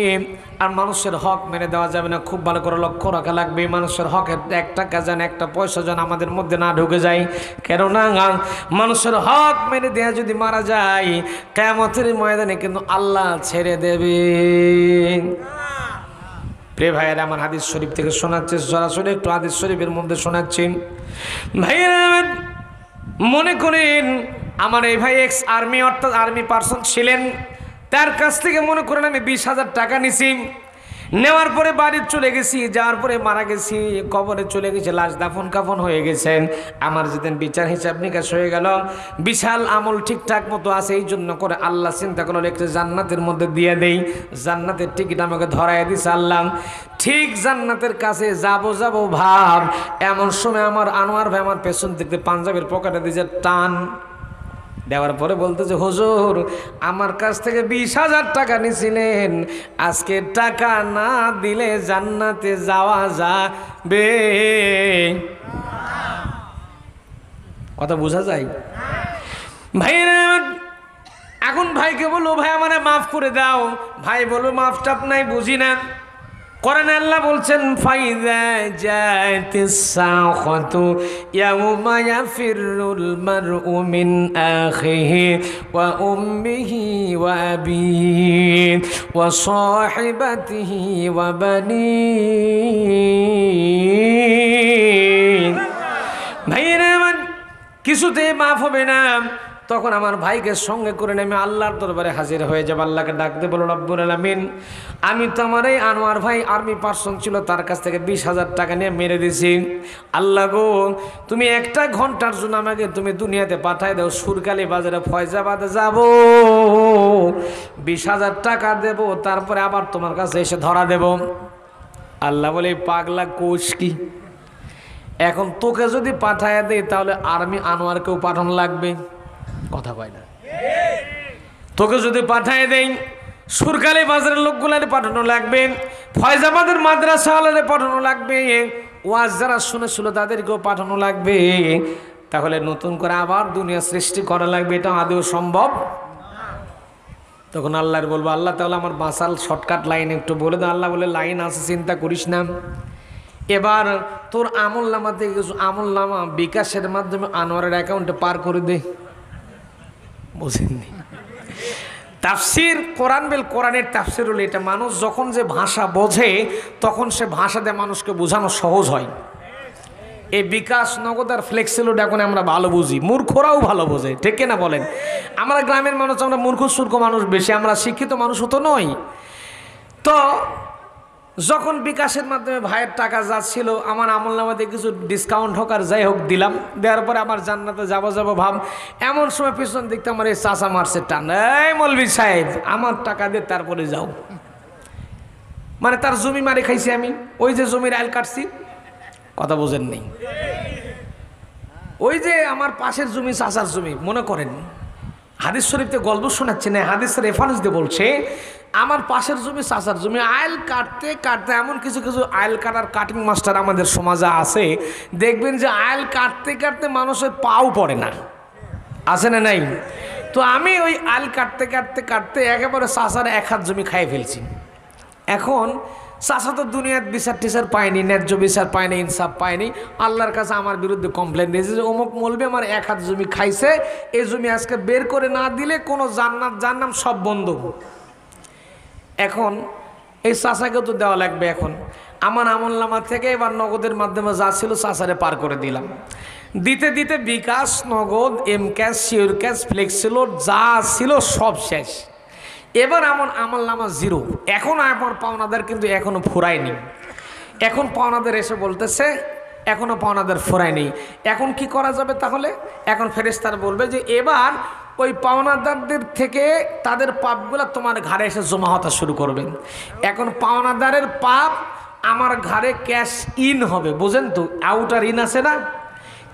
আর মানুষের হক মেনে দেওয়া যাবে না, খুব ভালো করে লক্ষ্য রাখা লাগবে। মানুষের হকের এক টাকা যেন, একটা পয়সা যেন আমাদের মধ্যে না ঢুকে যায়। কেননা মানুষের হক মেনে দেওয়া যদি মারা যায়, কিয়ামতের ময়দানে কিন্তু আল্লাহ ছেড়ে দেবে। প্রিয় ভাইয়েরা আমার, হাদিস শরীফ থেকে শোনাচ্ছি, সরাসরি একটু হাদিস শরীফের মধ্যে শোনাচ্ছি। ভাইয়েরা মনে করেন আমার এই ভাই এক্স আর্মি, অর্থাৎ আর্মি পার্সন ছিলেন, তার কাছ থেকে মনে করেন আমি 20,000 টাকা নিছি। নেওয়ার পরে বাড়ি চলে গেছি, যাওয়ার পরে মারা গেছি, কবরে চলে গেছে, লাশ দাফন কাফন হয়ে গেছেন। আমার যেদিন বিচার হিসাব নিকাশ হয়ে গেল, বিশাল আমল ঠিকঠাক মতো আছে, এই জন্য করে আল্লাহ চিন্তা করলো একটু জান্নাতের মধ্যে দিয়ে দেই। জান্নাতের টিকিট আমাকে ধরাই দিছে আল্লাহ। ঠিক জান্নাতের কাছে যাব ভাব, এমন সময় আমার আনোয়ার ভাই আমার পেছন থেকে পাঞ্জাবের পকেটে দিয়েছে টান দেওয়ার পরে বলতেছে, হুজুর আমার কাছ থেকে 20,000 টাকা নিছিলেন, আজকে টাকা না দিলে জান্নাতে যাওয়া যাবে। কথা বোঝা যায়? ভাইরা এখন ভাইকে বলো, ভাই আমারে মাফ করে দাও। ভাই বলো, মাফ টাপ নাই, বুঝি না। কোরআনে আল্লাহ বলছেন ফাইযা জাতিস সাখাতু ইয়াউমা ইয়াফিরুল মারউ মিন আখিহি ওয়া উম্মিহি ওয়া আবিহি ওয়া সাহিবাতিহি ওয়া বানিহি। ভাইরা আমার কিছুতেই মাফ হবে না। তখন আমার ভাইকে সঙ্গে করে নেমে আল্লাহর দরবারে হাজির হয়ে যাবে, আল্লাহকে ডাকতে বলো রব্বুল আলামিন, আমি তো আমার এই আনোয়ার ভাই আর্মি পার্সন ছিল, তার কাছ থেকে 20,000 টাকা নিয়ে মেরে দিছি। আল্লাহ গো, তুমি একটা ঘন্টার জন্য আমাকে তুমি দুনিয়াতে পাঠায় দাও, সুরকালি বাজারে ফয়জাবাদে যাব, 20,000 টাকা দেব, তারপরে আবার তোমার কাছে এসে ধরা দেব। আল্লাহ বলে পাগলা কোষ কি, এখন তোকে যদি পাঠায় দেয় তাহলে আর্মি আনোয়ারকেও পাঠানো লাগবে, কথা কয় না। তোকে যদি পাঠায় দেই সুরকালি বাজারের লোকগুলারে পাঠানো লাগবে, ফয়জাবাদের মাদ্রাসাওয়ালারে পাঠানো লাগবে, ওয়াজ যারা শুনেছিল তাদেরকেও পাঠানো লাগবে, তাহলে নতুন করে আবার দুনিয়া সৃষ্টি করা লাগবে, এটা আদৌ সম্ভব? তখন আল্লাহর বলবো, আল্লাহ তাহলে আমার বাঁচাল শর্টকাট লাইন একটু বলে দাও। আল্লাহ বলে লাইন আছে, চিন্তা করিস না, এবার তোর আমল নামা থেকে কিছু আমল নামা বিকাশের মাধ্যমে আনোয়ারের অ্যাকাউন্টে পার করে দে। বুঝেননি? তাফসির কোরআন বেল, কোরআনের তাফসির হলো এটা, মানুষ যখন যে ভাষা বোঝে তখন সে ভাষা দিয়ে মানুষকে বোঝানো সহজ হয়। এই বিকাশ, নগদ আর ফ্লেক্সিলোড এখন আমরা ভালো বুঝি, মূর্খরাও ভালো বোঝে, ঠিক কিনা বলেন? আমরা গ্রামের মানুষ, আমরা মূর্খ সূর্খ মানুষ বেশি, আমরা শিক্ষিত মানুষ তো নই। তো যখন বিকাশের মাধ্যমে ভাইয়ের টাকা যাচ্ছিল, আমার আমল নামাতে কিছু ডিসকাউন্ট হোক আর যাই হোক দিলাম, দেওয়ার পরে আমার জান্নাতে যাবো ভাব, এমন সময় পিছন দিকতে আমার এই চাচা মারছে টান, এই মৌলভী সাহেব আমার টাকা দিয়ে তারপরে যাও। মানে তার জমি মারি খাইছি আমি, ওই যে জমির আইল কাটছি, কথা বোঝেন নেই, ওই যে আমার পাশের জমি চাচার জমি, মনে করেন হাদিস শরীফতে গল্প শোনাচ্ছে না, হাদিসের রেফারেন্স দিয়ে বলছে আমার পাশের জমি চাচার জমি, আইল কাটতে কাটতে এমন কিছু কিছু আইল কাটার কাটিং মাস্টার আমাদের সমাজে আছে, দেখবেন যে আইল কাটতে কাটতে মানুষের পাও পড়ে না, আছে না নাই? তো আমি ওই আইল কাটতে কাটতে কাটতে একেবারে চাচার 1 হাত জমি খাইয়ে ফেলছি। এখন চাচা তো দুনিয়ার বিচার টিচার পায়নি, ন্যায্য বিচার পায়নি, ইনসাফ পায়নি, আল্লাহর কাছে আমার বিরুদ্ধে কমপ্লেন দিয়েছে যে অমুক মৌলবি আমার 1 হাত জমি খাইছে, এই জমি আজকে বের করে না দিলে কোনো জান্নাত জাহান্নাম সব বন্ধ। এখন এই চাচাকেও তো দেওয়া লাগবে। এখন আমার আমলনামা থেকে এবার নগদের মাধ্যমে যা ছিল চাচারে পার করে দিলাম, দিতে দিতে bKash, Nagad, M cash, sure cash, flexiload যা ছিল সব শেষ। এবার আমার আমলনামা 0। এখন আমার পাওনাদার কিন্তু এখনো ফুরায়নি। এখন পাওনাদার এসে বলতেছে এখনো পাওনাদার ফুরায়নি। এখন কি করা যাবে তাহলে? এখন ফেরেশতারা বলবে যে এবার ওই পাওনাদারদের থেকে তাদের পাপগুলো তোমার ঘাড়ে এসে জমা হতে শুরু করবে। এখন পাওনাদারের পাপ আমার ঘাড়ে ক্যাশ ইন হবে, বুঝেন তো? আউটার ইন আছে না,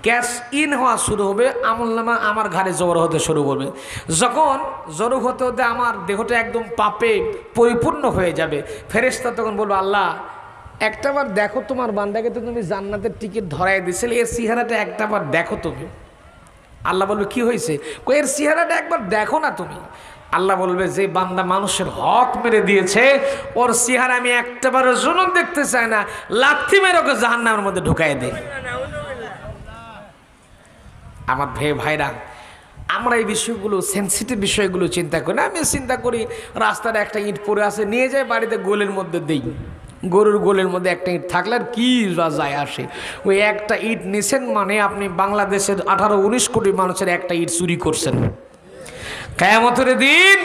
ক্যাশ ইন হওয়া শুরু হবে, আমলনামা আমার ঘাড়ে জড়ো হতে শুরু করবে। যখন জড়ো হতে হতে আমার দেহটা একদম পাপে পরিপূর্ণ হয়ে যাবে, ফেরেশতা তখন বলবো আল্লাহ একটাবার দেখো তোমার বান্দাকে তো তুমি জান্নাতের টিকিট ধরাই দিয়েছিলে, এর চেহারাটা একটাবার দেখো তুমি। আল্লাহ বলবে কি হয়েছে? এর চেহারাটা একবার দেখো না তুমি। আল্লাহ বলবে যে বান্দা মানুষের হক মেরে দিয়েছে ওর চেহারা আমি একটাবারের জন্য দেখতে চাই না, লাথি মেরে ওকে জাহান্নামের মধ্যে ঢুকাই দেয়। আমার ভাইরা, আমরা এই বিষয়গুলো, সেন্সিটিভ বিষয়গুলো চিন্তা করি না। আমি চিন্তা করি রাস্তার একটা ইট পড়ে আছে, নিয়ে যাই বাড়িতে গোলের মধ্যে দেই, গরুর গোলের মধ্যে একটা ইট থাকলে আর কি যায় আসে? ওই একটা ইট নিছেন মানে আপনি বাংলাদেশের 18-19 কোটি মানুষের একটা ইট চুরি করছেন। কিয়ামতের দিন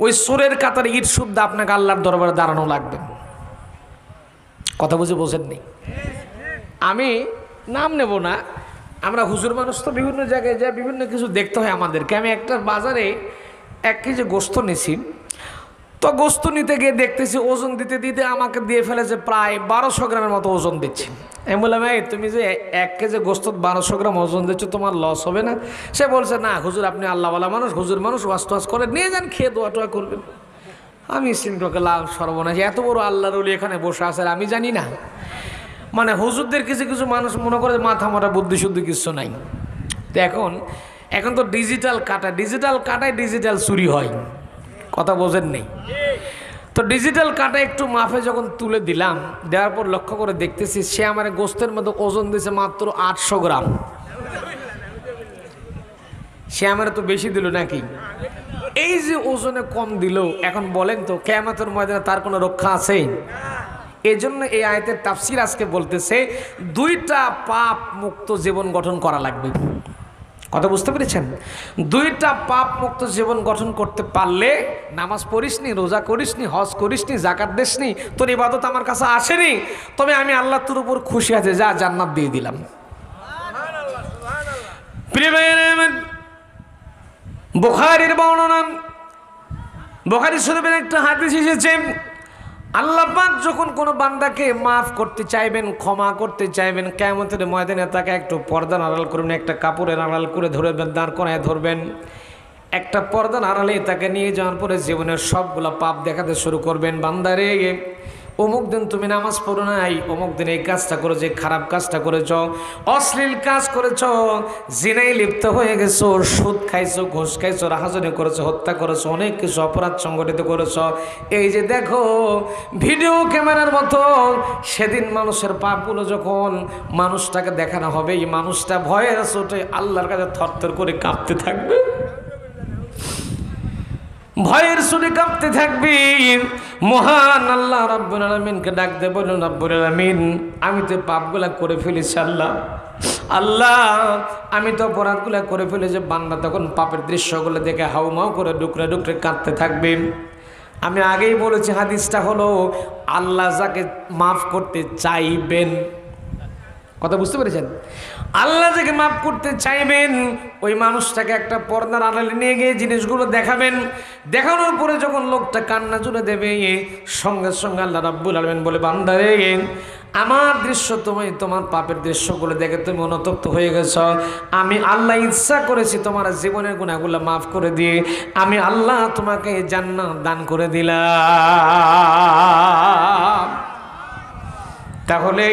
ওই চোরের কাতার ইট শুদ্ধ আপনাকে আল্লাহর দরবারে দাঁড়ানো লাগবে। কথা বুঝে বোঝেননি? আমি নাম নেব না, আমরা হুজুর মানুষ তো বিভিন্ন জায়গায় যায়, বিভিন্ন কিছু দেখতে হয় আমাদেরকে। আমি একটা বাজারে 1 কেজি গোস্ত নিছি, তো গোস্ত নিতে গিয়ে দেখতেছি ওজন দিতে দিতে আমাকে দিয়ে ফেলেছে প্রায় 1200 গ্রামের মতো ওজন দিচ্ছে। আমি বললাম এই তুমি যে 1 কেজি গোস্ত 1200 গ্রাম ওজন দিচ্ছ, তোমার লস হবে না? সে বলছে না হুজুর আপনি আল্লাহওয়ালা মানুষ, হুজুর মানুষ, ওয়াজ টোয়াজ করে নিয়ে যান, খেয়ে দোয়া টোয়া করবেন। আমি চিন্তাকে লাভ সর্বনাশ, এত বড় আল্লাহর ওলি এখানে বসে আছে আমি জানি না। মানে হুজুরদের কিছু কিছু মানুষ মনে করে মাথা মারা বুদ্ধি শুদ্ধি কিছু নাই। তো এখন তো ডিজিটাল কাটায় ডিজিটাল চুরি হয়। কথা বোঝেন নেই? তো ডিজিটাল কাটা একটু মাপে যখন তুলে দিলাম, দেওয়ার পর লক্ষ্য করে দেখতেছি সে আমার গোস্তের মধ্যে ওজন দিয়েছে মাত্র 800 গ্রাম। সে আমার তো বেশি দিল নাকি? এই যে ওজনে কম দিল, এখন বলেন তো কিয়ামতের ময়দানে তার কোনো রক্ষা আছে? এই জন্য এই আয়াতের তাফসীর আজকে বলতেছে 2টা পাপ মুক্ত জীবন গঠন করা লাগবে। কথা বুঝতে পেরেছেন? 2টা পাপ মুক্ত জীবন গঠন করতে পারলে, নামাজ পড়িসনি, রোজা করিসনি, হজ করিসনি, যাকাত দিসনি, তোর ইবাদত আমার কাছে আসেনি, তবে আমি আল্লাহ তোর উপর খুশি আছে, যা জান্নাত দিয়ে দিলাম। বুখারীর বর্ণনা, বুখারী শরীফের একটা হাদিস এসেছে, আল্লাহ পাক যখন কোনো বান্দাকে মাফ করতে চাইবেন, ক্ষমা করতে চাইবেন, কিয়ামতের ময়দানে তাকে একটু পর্দার আড়াল করবেন, একটা কাপড়ের আড়াল করে ধরবেন, দাঁড় করায় ধরবেন, একটা পর্দার আড়ালে তাকে নিয়ে যাওয়ার পরে জীবনের সবগুলো পাপ দেখাতে শুরু করবেন। বান্দারে, অমুক দিন তুমি নামাজ পড়ো নাই, অমুক দিন এই কাজটা করেছো, খারাপ কাজটা করেছো, অশ্লীল কাজ করেছো, জিনায় লিপ্ত হয়ে গেছো, সুদ খাইছো, ঘুষ খাইছো, রাহাজানি করেছো, হত্যা করেছো, অনেক কিছু অপরাধ সংগঠিত করেছো। এই যে দেখো ভিডিও ক্যামেরার মতো সেদিন মানুষের পাপগুলো যখন মানুষটাকে দেখানো হবে, এই মানুষটা ভয়ের চোটে আল্লাহর কাছে থরথর করে কাঁপতে থাকবে, ভয়ের সুরে কাঁপতে থাকবি। মহান আল্লাহ রাব্বুল আলামিনকে ডাক দে, বলুন রাব্বুল আলামিন, আমি তো পাপগুলা করে ফেলেছি, আল্লাহ আল্লাহ আমি তো অপরাধগুলা করে ফেলেছি। বান্দা তখন পাপের দৃশ্যগুলো দেখে হাউমাউ করে ডুকরে ডুকরে কাঁদতে থাকবে। আমি আগেই বলেছি, হাদিসটা হলো আল্লাহ যাকে মাফ করতে চাইবেন, কথা বুঝতে পেরেছেন? আল্লাহ যাকে মাফ করতে চাইবেন ওই মানুষটাকে একটা পর্দার আড়ালে নিয়ে গিয়ে জিনিসগুলো দেখাবেন। দেখানোর পরে যখন লোকটা কান্না জুড়ে দেবে, সঙ্গে সঙ্গে আল্লাহ রাব্বুল আলামিন বলে, বান্দারে আমার দৃশ্য তুমি, তোমার পাপের দৃশ্যগুলো দেখে তুমি অনুতপ্ত হয়ে গেছ, আমি আল্লাহ ইচ্ছা করেছি তোমার জীবনের গুনাহগুলো মাফ করে দিয়ে আমি আল্লাহ তোমাকে জান্নাত দান করে দিলাম। তাহলে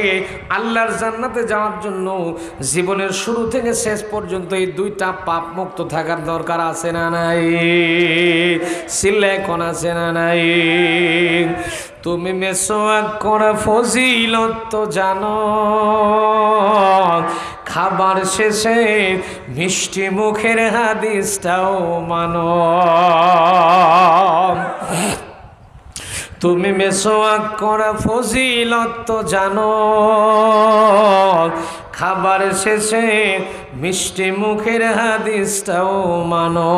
আল্লাহর জান্নাতে যাওয়ার জন্য জীবনের শুরু থেকে শেষ পর্যন্ত এই 2টা পাপ মুক্ত থাকার দরকার আছে না নাই? সিলে কোন আছে না নাই? তুমি মেসওয়াক করা ফজিলত তো জানো, খাবার শেষে মিষ্টি মুখের হাদিসটাও মানো। তুমি মেসওয়াক করা ফজিলত তো জানো, খাবার শেষে মিষ্টি মুখের হাদিসটাও মানো।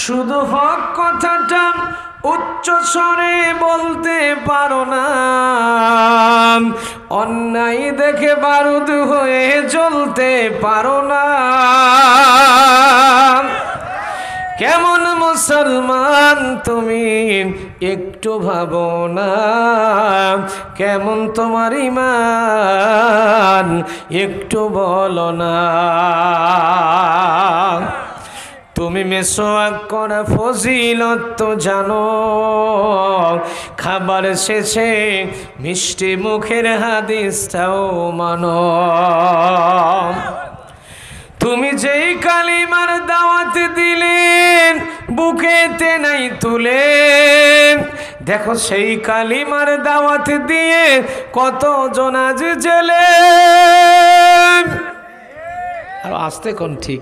শুধু হক কথাটা উচ্চ স্বরে বলতে পারো না, অন্যায় দেখে বারুদ হয়ে জ্বলতে পারো না। কেমন মুসলমান তুমি একটু ভাবো না, কেমন তোমার ঈমান একটু বলো না। তুমি মেসওয়াক করা ফজিলত তো জানো, খাবার শেষে মিষ্টি মুখের হাদিসটাও মানো। তুমি যেই কালিমার দাওয়াত দিলেন বুকেতে নাই তুলে, দেখো সেই কালিমার দাওয়াত দিয়ে কত জন আজ জেলে। আর আসতে কোন ঠিক?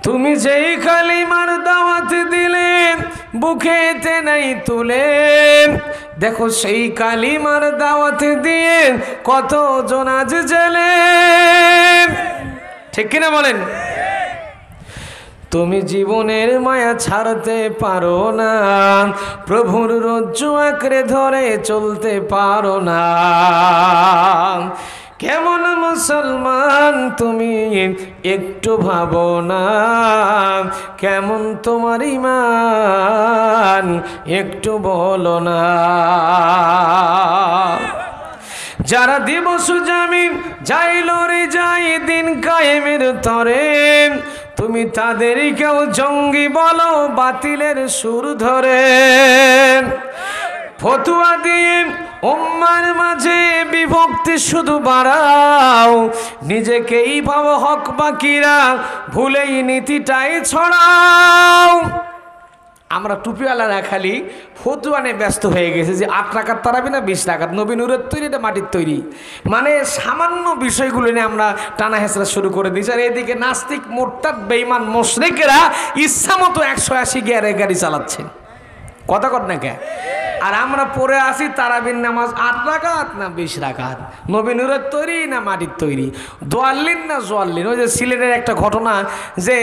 তুমি যেই কালিমার দাওয়াত দিলেন বুকেতে নাই তুলে, দেখো সেই কালিমার দাওয়াত দিয়ে কত জন আজ জেলে। ঠিক কিনা বলেন? তুমি জীবনের মায়া ছাড়তে পারো না, প্রভুর রজ্জু আঁকড়ে ধরে চলতে পারো না। কেমন মুসলমান তুমি একটু ভাবো না, কেমন তোমার ঈমান একটু বলো না। যারা দিবস জামিন যাইল রে যাই দিন কায়েমের তরে, তুমি তাদেরকেও জঙ্গি বলো বাতিলের সুর ধরে। ফতুয়া দিয়ে উম্মার মাঝে বিভক্তি শুধু বাড়াও, নিজেকেই ভাবো হক, 'বাকিরা ভুলেই নীতিটাই ছড়াও। আমরা টুপিওয়ালারা খালি ফতুয়ানে ব্যস্ত হয়ে গেছে যে 8 রাকাত তারাবি না 20 রাকাত, নবী নূরের তৈরি, এটা মাটির তৈরি। মানে সামান্য বিষয়গুলো নিয়ে আমরা টানা হেঁচড়া শুরু করে দিয়েছি। আর এদিকে নাস্তিক মোরতাদ বেঈমান মুশরিকেরা ইচ্ছা মতো 180 গিয়ারে গাড়ি চালাচ্ছেন। কথা কর না কে? আর আমরা পড়ে আসি তারাবির নামাজ 8 রাকাত না 20 রাকাত, নবী নূরের তৈরি না মাটির তৈরি, দোয়াল্লিন না জোয়াল্লিন। ওই যে সিলেটের একটা ঘটনা, যে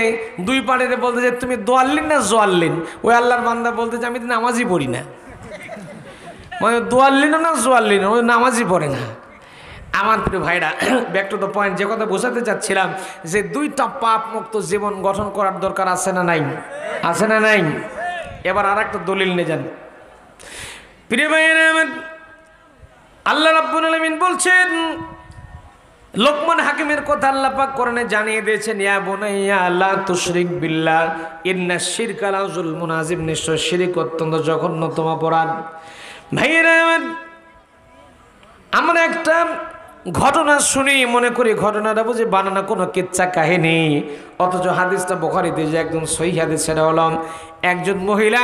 দুই পাড়িতে বলতে যে তুমি দোয়াল্লিন না জোয়াল্লিন, ওই আল্লাহর বান্দা বলতে যে আমি নামাজই পড়ি না। মানে দোয়াল্লিনও না জোয়াল্লিন, ওই নামাজই পড়ে না। আমার প্রিয় ভাইরা, ব্যাক টু দ্য পয়েন্ট, যে কথা বোঝাতে চাচ্ছিলাম যে 2টা পাপ মুক্ত জীবন গঠন করার দরকার আছে না নাই? আছে না নাই? এবার আর একটা দলিল নিয়ে যান। প্রিয় ভাইরা আমার, আল্লাহ রাব্বুল আলামিন বলছেন, লোকমান হাকিমের কথা আল্লাহ পাক কোরআনে জানিয়ে দিয়েছেন, ইয়া বুনাইয়া লা তুশরিক বিল্লাহ ইন্নাশ শিরকা লা যুলমুন আযীম, নিশ্চয় শিরক অত্যন্ত জঘন্যতম অপরাধ। ভাইরা আমার, আমরা একটা ঘটনা শুনি, মনে করি ঘটনাটা বুঝি বানানো কোনো কিচ্ছা কাহিনী, অথচ হাদিসটা বুখারীতে যে একদম সহিহ হাদিস, সেটা হলো একজন মহিলা,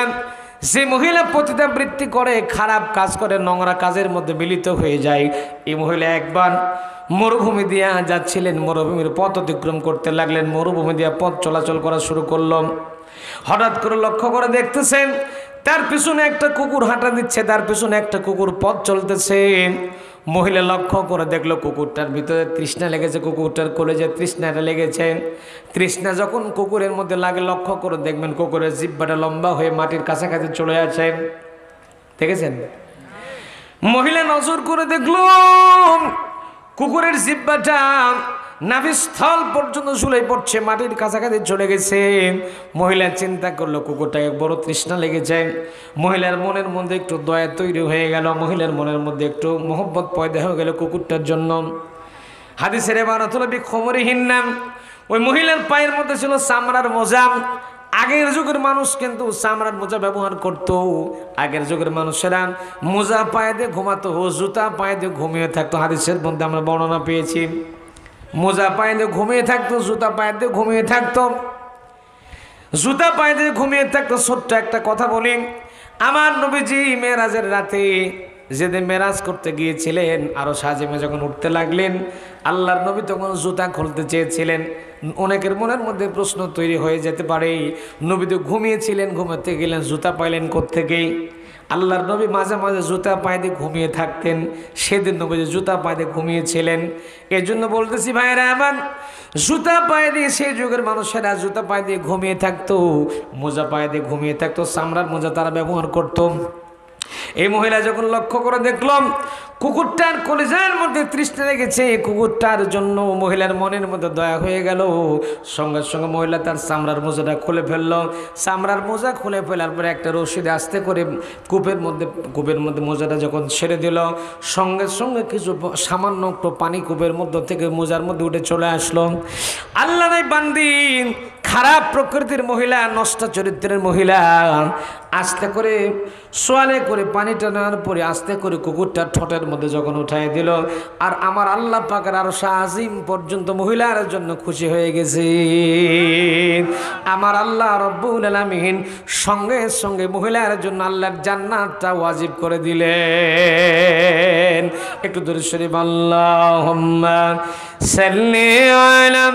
যে মহিলা পতিতাবৃত্তি করে, খারাপ কাজ করে, নোংরা কাজের মধ্যে মিলিত হয়ে যায়। এই মহিলা একবার মরুভূমি দিয়ে যাচ্ছিলেন, মরুভূমির পথ অতিক্রম করতে লাগলেন, মরুভূমি দিয়ে পথ চলাচল করা শুরু করলো। হঠাৎ করে লক্ষ্য করে দেখতেছেন তার পিছনে একটা কুকুর হাঁটা দিচ্ছে, তার পিছনে একটা কুকুর পথ চলতেছে। মহিলা লক্ষ্য করে দেখলো কুকুরটার ভিতরে তৃষ্ণা লেগেছে, কুকুরটার কলেজে তৃষ্ণাটা লেগেছে। তৃষ্ণা যখন কুকুরের মধ্যে লাগে, লক্ষ্য করে দেখবেন কুকুরের জিহ্বাটা লম্বা হয়ে মাটির কাছাকাছি চলে আছে। দেখেছেন? মহিলা নজর করে দেখলো কুকুরের জিহ্বাটা নাভিস্থল পর্যন্ত ঝুলে পড়ছে, মাটির কাছাকাছি চলে গেছে। মহিলা চিন্তা করলো কুকুরটাকে বড় তৃষ্ণা লেগেছে। মহিলার মনের মধ্যে একটু দয়া তৈরি হয়ে গেল, মহিলার মনের মধ্যে একটু মোহব্বত পয়দা হয়ে গেল কুকুরটার জন্য। হাদিসের ইবারত হলো বিখমরিহিন নাম, ওই মহিলার পায়ের মধ্যে ছিল চামড়ার মোজা। আগের যুগের মানুষ কিন্তু চামড়ার মোজা ব্যবহার করত। আগের যুগের মানুষেরা মোজা পায়ে দিয়ে ঘুমাতো, জুতা পায়ে দিয়ে ঘুমিয়ে থাকতো। হাদিসের মধ্যে আমরা বর্ণনা পেয়েছি, মোজা পায়ে দিয়ে ঘুমিয়ে থাকতো, জুতা পায়ে দিয়ে ঘুমিয়ে থাকতো, জুতা পায়ে দিয়ে ঘুমিয়ে থাকতো। ছোট্ট একটা কথা বলি, আমার নবীজি মেরাজের রাতে যেদিন মেরাজ করতে গিয়েছিলেন, আরো সাজিমে যখন উঠতে লাগলেন, আল্লাহর নবী তখন জুতা খুলতে চেয়েছিলেন। অনেকের মনের মধ্যে প্রশ্ন তৈরি হয়ে যেতে পারে, নবী তো ঘুমিয়েছিলেন, ঘুমাতে গেলেন, জুতা পাইলেন কোত্থেকে? আল্লাহর নবী মাঝে মাঝে জুতা পায়ে দিয়ে ঘুমিয়ে থাকতেন। সেদিন নবী যে জুতা পায়ে দিয়ে ঘুমিয়েছিলেন, এই জন্য বলতেছি ভাইরা আমার, জুতা পায়ে দিয়ে সেই যুগের মানুষেরা জুতা পায়ে দিয়ে ঘুমিয়ে থাকতো, মোজা পায়ে দিয়ে ঘুমিয়ে থাকতো, চামড়ার মোজা তারা ব্যবহার করতো। এই মহিলা যখন লক্ষ্য করে দেখলাম কুকুরটার কলিজার মধ্যে তৃষ্ণা লেগেছে, কুকুরটার জন্য মহিলার মনের মধ্যে দয়া হয়ে গেল। সঙ্গে সঙ্গে মহিলা তার চামড়ার মোজাটা খুলে ফেললো। চামড়ার মোজা খুলে ফেলার পরে একটা রশিদে আস্তে করে কূপের মধ্যে মোজাটা যখন ছেড়ে দিল, সঙ্গে সঙ্গে কিছু সামান্য একটু পানি কূপের মধ্য থেকে মোজার মধ্যে উঠে চলে আসলো। আল্লাহ নাই বান্দি, খারাপ প্রকৃতির মহিলা, নষ্ট চরিত্রের মহিলা আস্তে করে সোয়ালে করে পানিটা নেওয়ার পরে আস্তে করে কুকুরটার ঠোঁটের মধ্যে যখন উঠাই দিল, আর আমার আল্লাহ পাকের আরশ আজিম পর্যন্ত মহিলার জন্য খুশি হয়ে গেছে। আমার আল্লাহ রব্বুল আলামিন সঙ্গে সঙ্গে মহিলার জন্য আল্লাহর জান্নাতটা ওয়াজিব করে দিলেন। একটু দরুদ শরীফ আল্লাহুম্মা সাল্লি আলা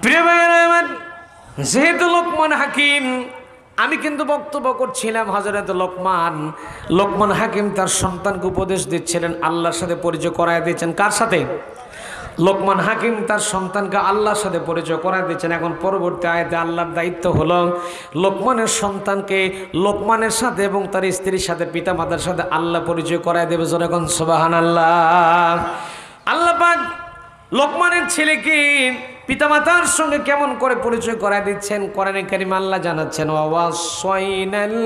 প্রিয় ভাইয়েরা আমার, যেহেতু লোকমান হাকিম, আমি কিন্তু বক্তব্য করছিলাম হযরত লোকমান হাকিম তার সন্তানকে উপদেশ দিচ্ছিলেন, আল্লাহর সাথে পরিচয় করায় দিয়েছেন। কার সাথে? লোকমান হাকিম তার সন্তানকে আল্লাহর সাথে পরিচয় করায় দিয়েছেন। এখন পরবর্তী আয়াতে আল্লাহর দায়িত্ব হলো লোকমানের সন্তানকে লোকমানের সাথে এবং তার স্ত্রীর সাথে, পিতা মাতার সাথে আল্লাহ পরিচয় করায় দেবে। যখন সুবহানাল্লাহ, আল্লাহ পাক লোকমানের ছেলেকে পিতামাতার সঙ্গে কেমন করে পরিচয় করায় দিচ্ছেন। কোরআনে কারীমে আল্লাহ জানাচ্ছেন ওয়াসাইনাল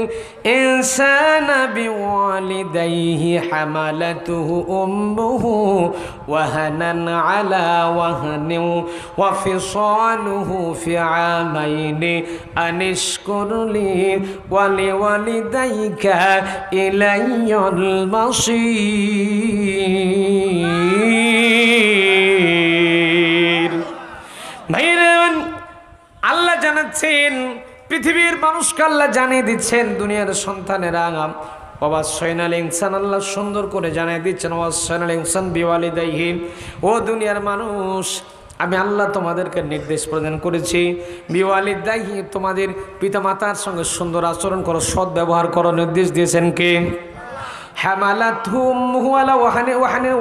ইনসানা বিওয়ালিদাইহি হামালাতুহু উম্মুহু ওয়াহানান আলা ওয়াহনিন ওয়া ফিসালুহু ফি আমাইনি আনিশকুরলি ওয়া লিওয়ালিদাইকা ইলাইয়াল মাসীর। ভাইরা, আল্লাহ জানাচ্ছেন, পৃথিবীর মানুষকে আল্লাহ জানিয়ে দিচ্ছেন, দুনিয়ার সন্তানেরা ওয়াসাইনাল ইনসান, আল্লাহ সুন্দর করে জানিয়ে দিচ্ছেন ওয়াসাইনাল ইনসান বিওয়ালিদাইহি, ও দুনিয়ার মানুষ আমি আল্লাহ তোমাদেরকে নির্দেশ প্রদান করেছি বিওয়ালিদাইহি, তোমাদের পিতামাতার সঙ্গে সুন্দর আচরণ করো, সৎ ব্যবহার করো। নির্দেশ দিয়েছেন কে? হামালাতহু উম্মুহু আলা ওয়াহানি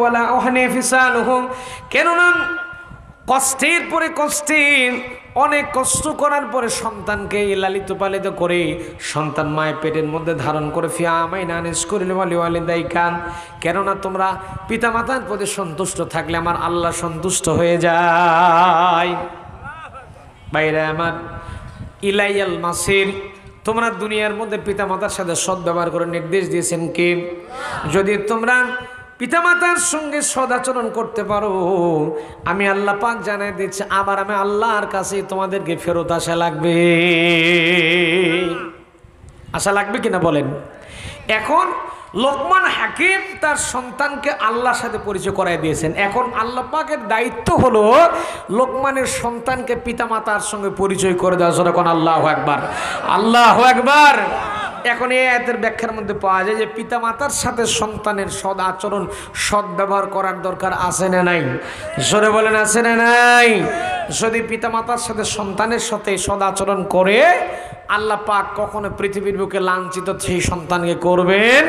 ওয়ালা ওয়াহানি ফিসালুহু, কেননা কষ্টের পরে কষ্টে, অনেক কষ্ট করার পরে সন্তানকে লালিত পালিত করে সন্তান মায়ের পেটের মধ্যে ধারণ করে ফি আমাইনা আনিশকুরলি ওয়া লিওয়ালিদাইকা, কেননা তোমরা পিতামাতার প্রতি সন্তুষ্ট থাকলে আমার আল্লাহ সন্তুষ্ট হয়ে যায়। বাইরে আমার ইলাইয়াল মাসির, তোমরা দুনিয়ার মধ্যে পিতামাতার সাথে সৎ ব্যবহার করে নির্দেশ দিয়েছেন কে? যদি তোমরা পিতামাতার সঙ্গে সদাচরণ করতে পারো, আমি আল্লাহ পাক জানাই দিচ্ছি, আবার আমি আল্লাহর কাছে তোমাদেরকে ফেরত আসা লাগবে। আশা লাগবে কিনা বলেন? এখন লোকমান হাকিম তার সন্তানকে আল্লাহর সাথে পরিচয় করাই দিয়েছেন। এখন আল্লাহ পাকের দায়িত্ব হলো লোকমানের সন্তানকে পিতামাতার সঙ্গে পরিচয় করে দেওয়া। যখন আল্লাহু আকবার, আল্লাহু আকবার। এখন এই আয়াতের ব্যাখ্যার মধ্যে পাওয়া যায় যে পিতামাতার সাথে সন্তানের সদ আচরণ, সৎ ব্যবহার করার দরকার আছে না নাই? জোরে বলেন, আছে না নাই? যদি পিতামাতার সাথে সন্তানের সাথে সদ আচরণ করে, আল্লাহ পাক কখনো পৃথিবীর বুকে লাঞ্ছিত সেই সন্তানকে করবেন